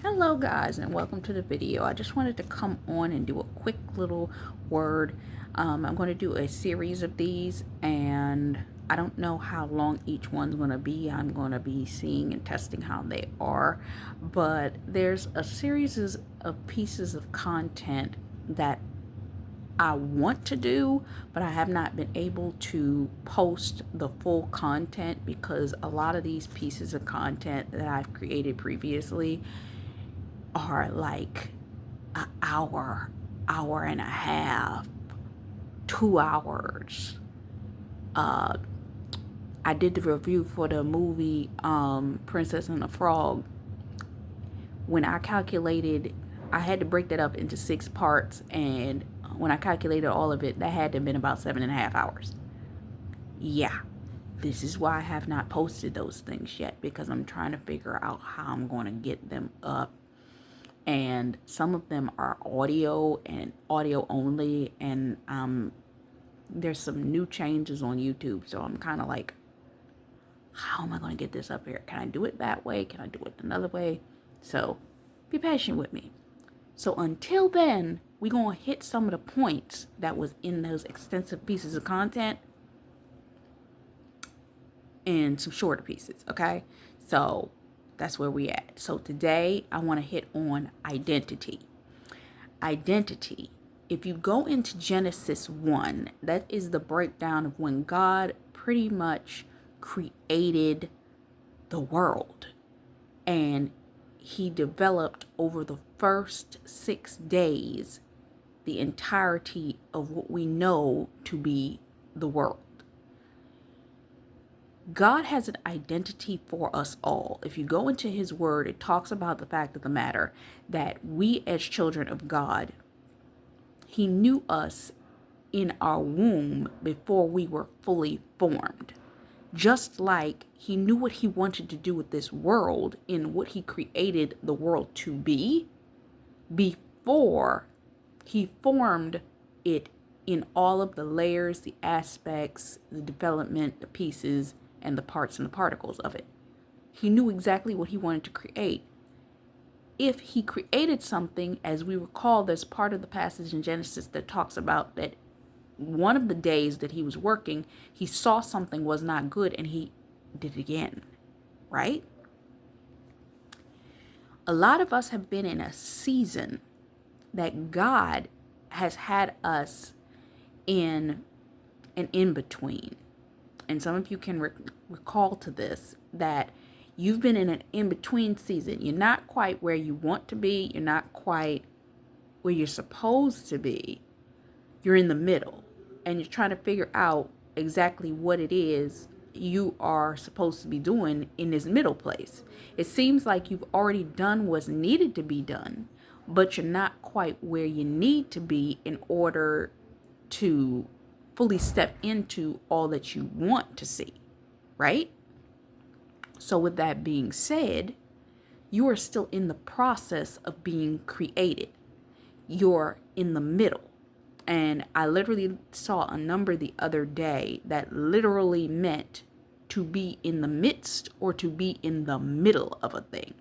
Hello guys, and welcome to the video. I just wanted to come on and do a quick little word. I'm going to do a series of these, and I don't know how long each one's going to be. I'm going to be seeing and testing how they are, but there's a series of pieces of content that I want to do, but I have not been able to post the full content because a lot of these pieces of content that I've created previously are like an hour and a half, 2 hours. I did the review for the movie Princess and the Frog. When I calculated, I had to break that up into 6 parts, and when I calculated all of it, that had to have been about 7.5 hours. Yeah, this is why I have not posted those things yet, because I'm trying to figure out how I'm going to get them up. And some of them are audio and audio only, and there's some new changes on YouTube, so I'm kind of like, how am I going to get this up here? Can I do it that way? Can I do it another way? So be patient with me. So until then, we're going to hit some of the points that was in those extensive pieces of content and some shorter pieces, okay? So that's where we at. So today I want to hit on identity. Identity. If you go into Genesis 1, that is the breakdown of when God pretty much created the world. And he developed over the first 6 days the entirety of what we know to be the world. God has an identity for us all. If you go into his word, it talks about the fact of the matter that we as children of God, he knew us in our womb before we were fully formed. Just like he knew what he wanted to do with this world in what he created the world to be before he formed it in all of the layers, the aspects, the development, the pieces, and the parts and the particles of it. He knew exactly what he wanted to create. If he created something, as we recall, there's part of the passage in Genesis that talks about that one of the days that he was working, he saw something was not good and he did it again, right? A lot of us have been in a season that God has had us in an in-between. And some of you can recall to this, that you've been in an in-between season. You're not quite where you want to be. You're not quite where you're supposed to be. You're in the middle, and you're trying to figure out exactly what it is you are supposed to be doing in this middle place. It seems like you've already done what's needed to be done, but you're not quite where you need to be in order to fully step into all that you want to see, right? So with that being said, you are still in the process of being created. You're in the middle. And I literally saw a number the other day that literally meant to be in the midst or to be in the middle of a thing.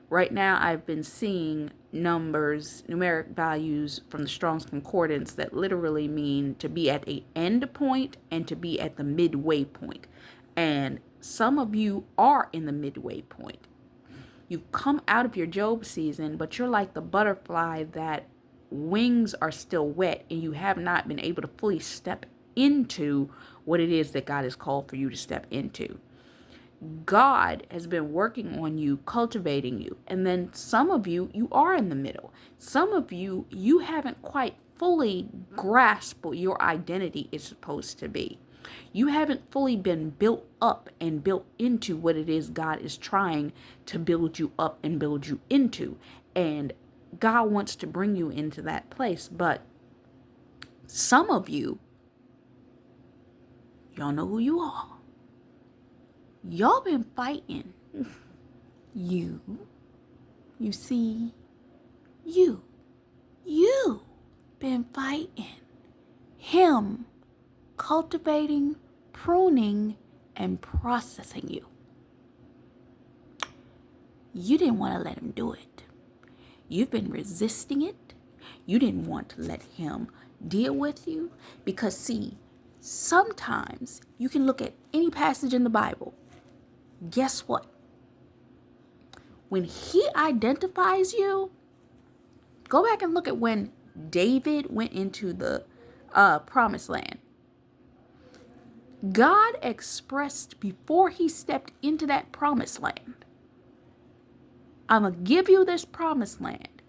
Right now, I've been seeing numbers, numeric values from the Strong's Concordance that literally mean to be at an end point and to be at the midway point. And some of you are in the midway point. You've come out of your Job season, but you're like the butterfly that wings are still wet and you have not been able to fully step into what it is that God has called for you to step into. God has been working on you, cultivating you. And then some of you, you are in the middle. Some of you, you haven't quite fully grasped what your identity is supposed to be. You haven't fully been built up and built into what it is God is trying to build you up and build you into. And God wants to bring you into that place. But some of you, y'all know who you are. Y'all been fighting. You see, you been fighting him, cultivating, pruning, and processing you. You didn't want to let him do it. You've been resisting it. You didn't want to let him deal with you. Because see, sometimes you can look at any passage in the Bible. Guess what? When he identifies you, go back and look at when David went into the promised land. God expressed before he stepped into that promised land, I'm going to give you this promised land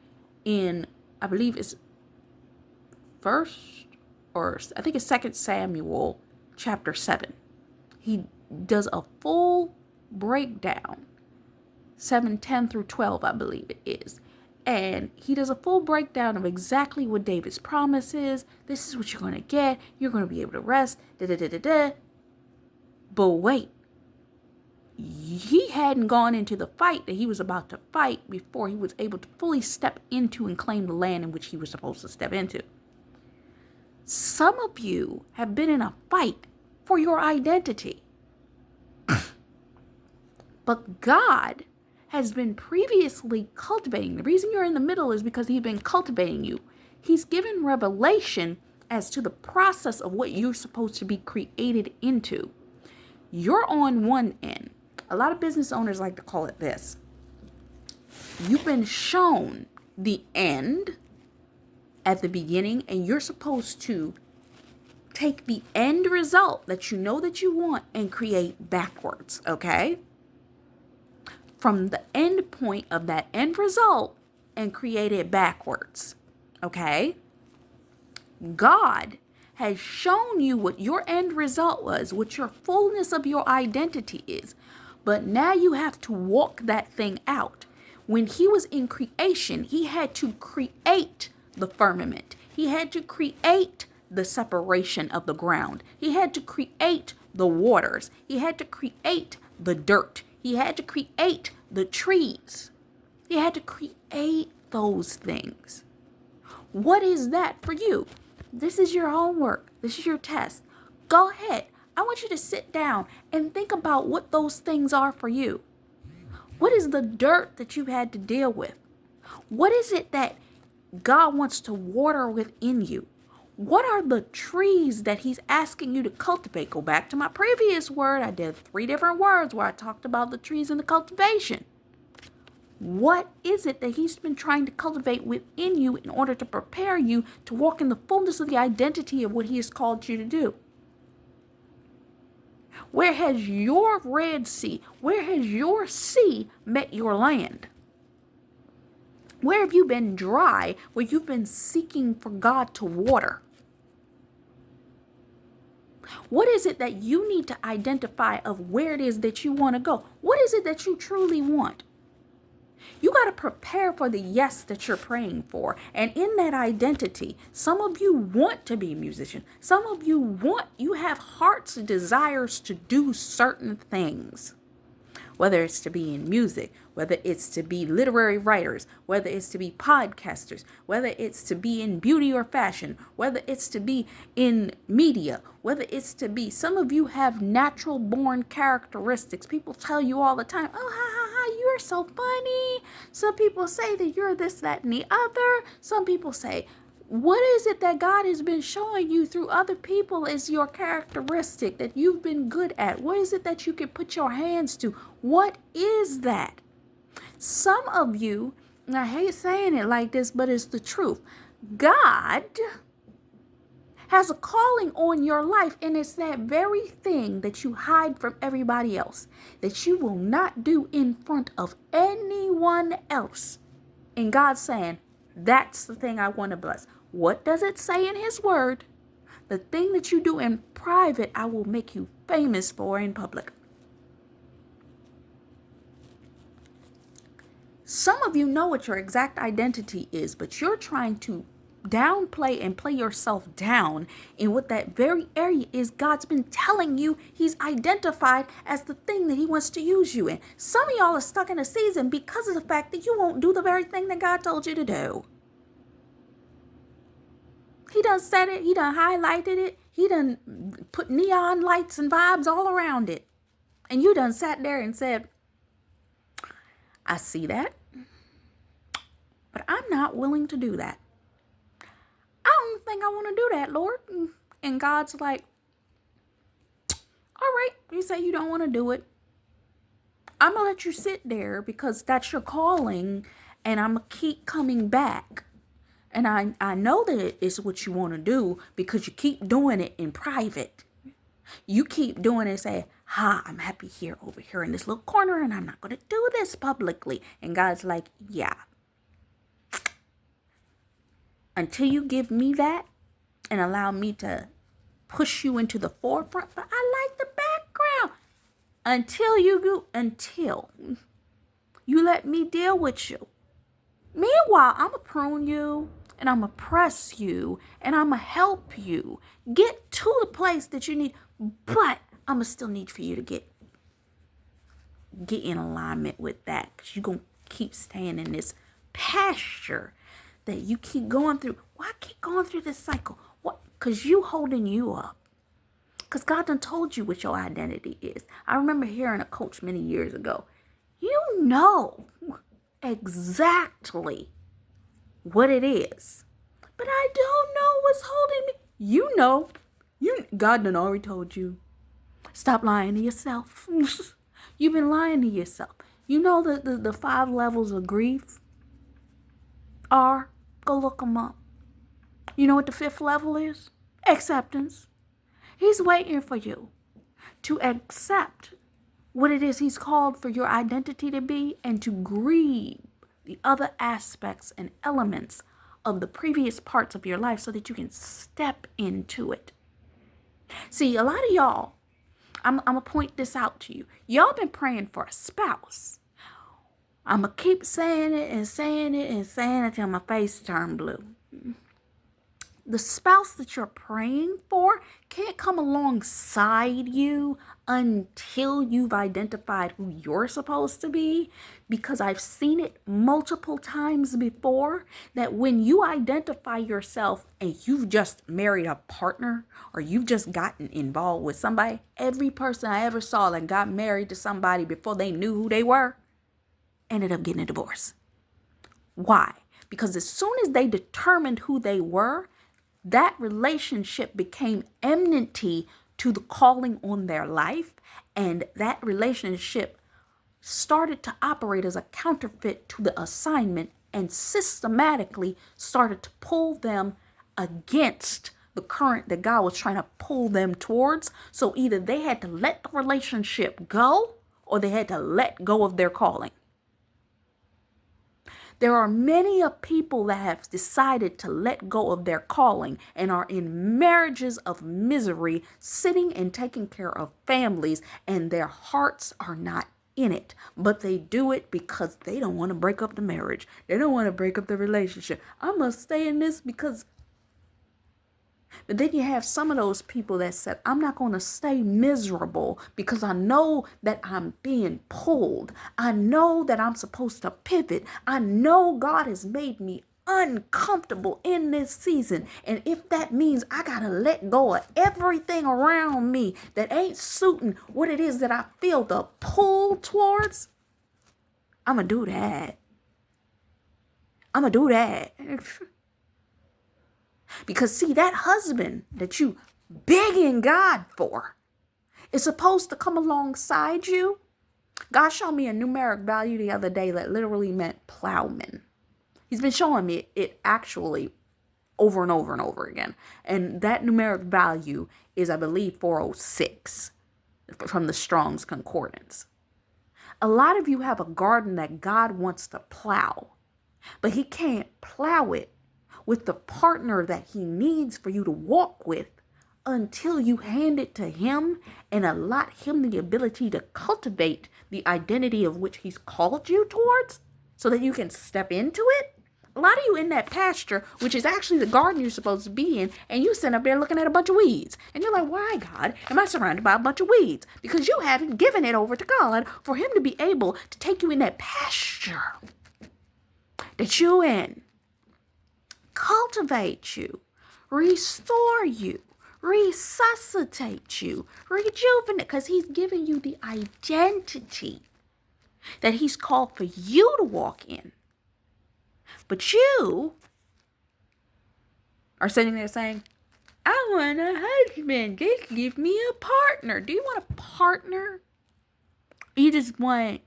in, I believe it's I think it's 2 Samuel chapter 7. He does a full breakdown, 7:10 through 12, I believe it is. And he does a full breakdown of exactly what David's promise is. This is what you're going to get. You're going to be able to rest. But wait, he hadn't gone into the fight that he was about to fight before he was able to fully step into and claim the land in which he was supposed to step into. Some of you have been in a fight for your identity. But God has been previously cultivating. The reason you're in the middle is because he's been cultivating you. He's given revelation as to the process of what you're supposed to be created into. You're on one end. A lot of business owners like to call it this. You've been shown the end at the beginning, and you're supposed to take the end result that you know that you want and create backwards, okay? From the end point of that end result and create it backwards, okay? God has shown you what your end result was, what your fullness of your identity is. But now you have to walk that thing out. When he was in creation, he had to create the firmament. He had to create the separation of the ground. He had to create the waters. He had to create the dirt. He had to create the trees. He had to create those things. What is that for you? This is your homework. This is your test. Go ahead. I want you to sit down and think about what those things are for you. What is the dirt that you've had to deal with? What is it that God wants to water within you? What are the trees that he's asking you to cultivate? Go back to my previous word. I did 3 different words where I talked about the trees and the cultivation. What is it that he's been trying to cultivate within you in order to prepare you to walk in the fullness of the identity of what he has called you to do? Where has your Red Sea, where has your sea met your land? Where have you been dry, where you've been seeking for God to water? What is it that you need to identify of where it is that you want to go? What is it that you truly want? You got to prepare for the yes that you're praying for. And in that identity, some of you want to be musicians. Some of you have heart's desires to do certain things. Whether it's to be in music, whether it's to be literary writers, whether it's to be podcasters, whether it's to be in beauty or fashion, whether it's to be in media, whether it's to be, some of you have natural born characteristics. People tell you all the time, oh, ha, ha, ha, you're so funny. Some people say that you're this, that, and the other. Some people say, what is it that God has been showing you through other people is your characteristic that you've been good at? What is it that you can put your hands to? What is that? Some of you, and I hate saying it like this, but it's the truth. God has a calling on your life, and it's that very thing that you hide from everybody else, that you will not do in front of anyone else. And God's saying, that's the thing I want to bless. What does it say in his word? The thing that you do in private, I will make you famous for in public. Some of you know what your exact identity is, but you're trying to downplay and play yourself down in what that very area is God's been telling you he's identified as the thing that he wants to use you in. Some of y'all are stuck in a season because of the fact that you won't do the very thing that God told you to do. He done said it. He done highlighted it. He done put neon lights and vibes all around it. And you done sat there and said, I see that, but I'm not willing to do that. I don't think I want to do that, Lord. And God's like, all right, you say you don't want to do it. I'm going to let you sit there because that's your calling, and I'm going to keep coming back. And I know that it's what you want to do because you keep doing it in private. You keep doing it and say, I'm happy here over here in this little corner, and I'm not going to do this publicly. And God's like, yeah. Until you give me that and allow me to push you into the forefront, but I like the background. Until you let me deal with you. Meanwhile, I'm going to prune you and I'm going to press you and I'm going to help you get to the place that you need. But I'm going to still need for you to get in alignment with that, because you're going to keep staying in this pasture that you keep going through. Why keep going through this cycle? What? Because you holding you up. Because God done told you what your identity is. I remember hearing a coach many years ago. You know exactly what it is. But I don't know what's holding me. You know. God done already told you. Stop lying to yourself. You've been lying to yourself. You know the 5 levels of grief are? Go look them up. You know what the 5th level is? Acceptance. He's waiting for you to accept what it is he's called for your identity to be, and to grieve the other aspects and elements of the previous parts of your life so that you can step into it. See, a lot of y'all, I'm going to point this out to you. Y'all been praying for a spouse. I'm going to keep saying it and saying it and saying it till my face turn blue. The spouse that you're praying for can't come alongside you until you've identified who you're supposed to be, because I've seen it multiple times before that when you identify yourself and you've just married a partner or you've just gotten involved with somebody, every person I ever saw that got married to somebody before they knew who they were ended up getting a divorce. Why? Because as soon as they determined who they were, that relationship became enmity to the calling on their life, and that relationship started to operate as a counterfeit to the assignment and systematically started to pull them against the current that God was trying to pull them towards. So either they had to let the relationship go or they had to let go of their calling. There are many people that have decided to let go of their calling and are in marriages of misery, sitting and taking care of families, and their hearts are not in it. But they do it because they don't want to break up the marriage. They don't want to break up the relationship. I must stay in this because... But then you have some of those people that said, I'm not going to stay miserable because I know that I'm being pulled. I know that I'm supposed to pivot. I know God has made me uncomfortable in this season. And if that means I got to let go of everything around me that ain't suiting what it is that I feel the pull towards, I'm going to do that. I'm going to do that. Because see, that husband that you begging God for is supposed to come alongside you. God showed me a numeric value the other day that literally meant plowman. He's been showing me it actually over and over and over again. And that numeric value is, I believe, 406 from the Strong's Concordance. A lot of you have a garden that God wants to plow, but he can't plow it with the partner that he needs for you to walk with until you hand it to him and allot him the ability to cultivate the identity of which he's called you towards so that you can step into it. A lot of you in that pasture, which is actually the garden you're supposed to be in, and you sit up there looking at a bunch of weeds. And you're like, why, God, am I surrounded by a bunch of weeds? Because you haven't given it over to God for him to be able to take you in that pasture that you're in. Cultivate you, restore you, resuscitate you, rejuvenate, because he's giving you the identity that he's called for you to walk in. But you are sitting there saying, I want a husband. Just give me a partner. Do you want a partner? You just want,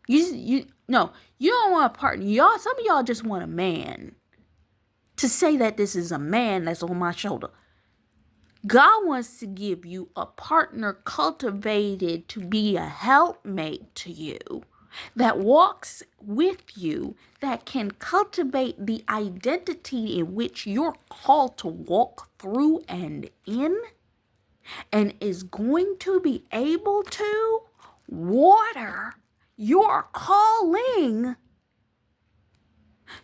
no, you don't want a partner. Some of y'all just want a man. To say that this is a man that's on my shoulder. God wants to give you a partner cultivated to be a helpmate to you, that walks with you, that can cultivate the identity in which you're called to walk through and in, and is going to be able to water your calling,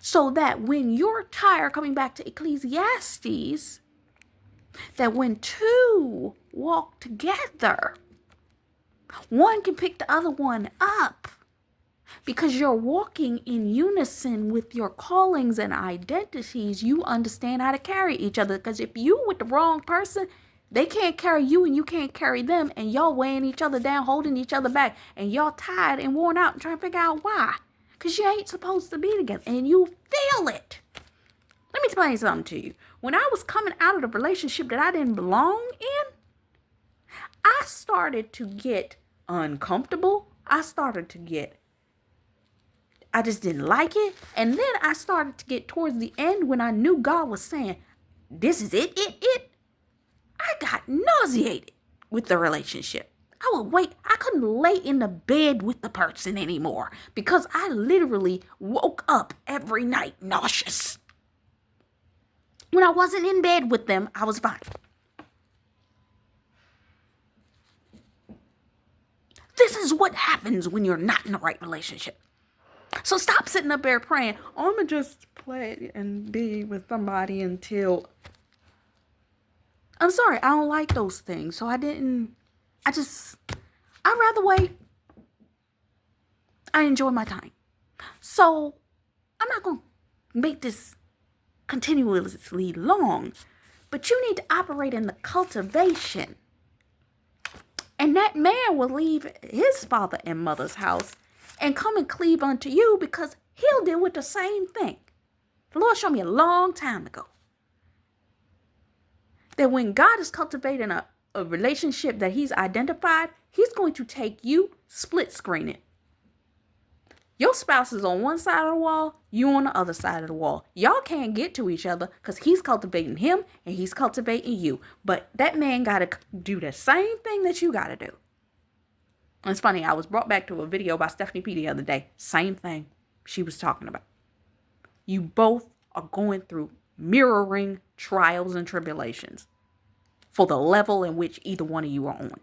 so that when you're tired, coming back to Ecclesiastes, that when two walk together, one can pick the other one up, because you're walking in unison with your callings and identities. You understand how to carry each other, because if you with the wrong person, they can't carry you and you can't carry them, and y'all weighing each other down, holding each other back, and y'all tired and worn out and trying to figure out why, because you ain't supposed to be together, and you feel it. Let me explain something to you. When I was coming out of the relationship that I didn't belong in, I started to get uncomfortable. I just didn't like it. And then I started to get towards the end, when I knew God was saying, this is it. I got nauseated with the relationship. I couldn't lay in the bed with the person anymore, because I literally woke up every night nauseous. When I wasn't in bed with them, I was fine. This is what happens when you're not in the right relationship. So stop sitting up there praying, I'm going to just play and be with somebody until... I'm sorry, I don't like those things. So I'd rather wait. I enjoy my time. So I'm not going to make this continuously long, but you need to operate in the cultivation. And that man will leave his father and mother's house and come and cleave unto you, because he'll deal with the same thing. The Lord showed me a long time ago that when God is cultivating a relationship that he's identified, he's going to take you, split screen it. Your spouse is on one side of the wall, you on the other side of the wall. Y'all can't get to each other, because he's cultivating him and he's cultivating you. But that man got to do the same thing that you got to do. And it's funny, I was brought back to a video by Stephanie P the other day. Same thing she was talking about. You both are going through mirroring trials and tribulations for the level in which either one of you are on.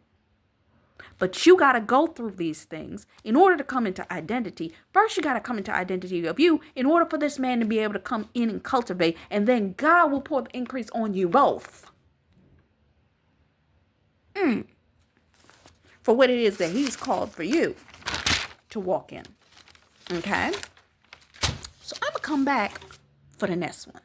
But you got to go through these things in order to come into identity. First, you got to come into identity of you in order for this man to be able to come in and cultivate. And then God will pour the increase on you both. For what it is that he's called for you to walk in. Okay? So I'm going to come back for the next one.